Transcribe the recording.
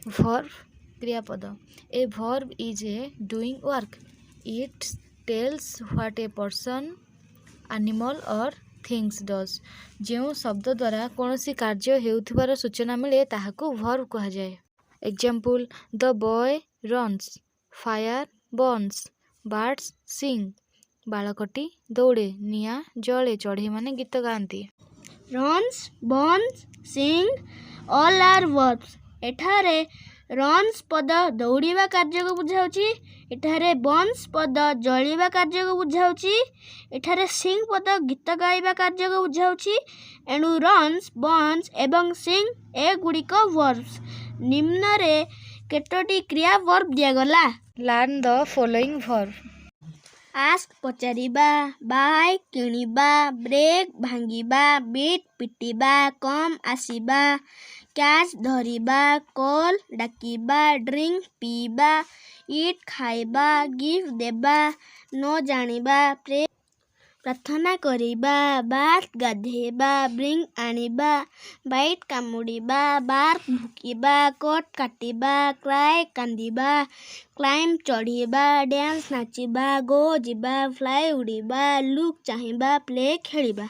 verb क्रियापद ए verb is a doing work. It tells what a person, animal or things does. जो शब्द द्वारा कौन सी कार्य हेउथिबार सूचना मिले ताहाको verb कहा जाए. Example: the boy runs, fire burns, birds sing. बालकटी दौड़े, निआं जले, चढ़ई माने गीत गाती. runs, burns, sing all are verbs. एठारे runs पद दौड़िबा कार्य को बुझाउची. एठारे burns पद जलिबा कार्य को बुझाउची. एठारे sing पद गीत गाइबा कार्य को बुझाउची. एणु runs, burns एवं sing ए गुड़िक verbs. निम्न रे केतोटी क्रिया verb दियागला. Learn the following verb. ask पचारिबा, buy किणिबा, break भांगिबा, beat पिटिबा, come आसिबा, catch धरिबा, call डाकिबा, drink पीबा, eat खाइबा, give देबा, no जानिबा, pray प्रार्थना करिबा, bath गाधेबा, bring आनिबा, bite कामुड़िबा, bark भुकिबा, cut काटिबा, cry कांदिबा, climb चढ़िबा, dance नाचिबा, go जिबा, fly उड़िबा, look चाहिबा, play खेलिबा.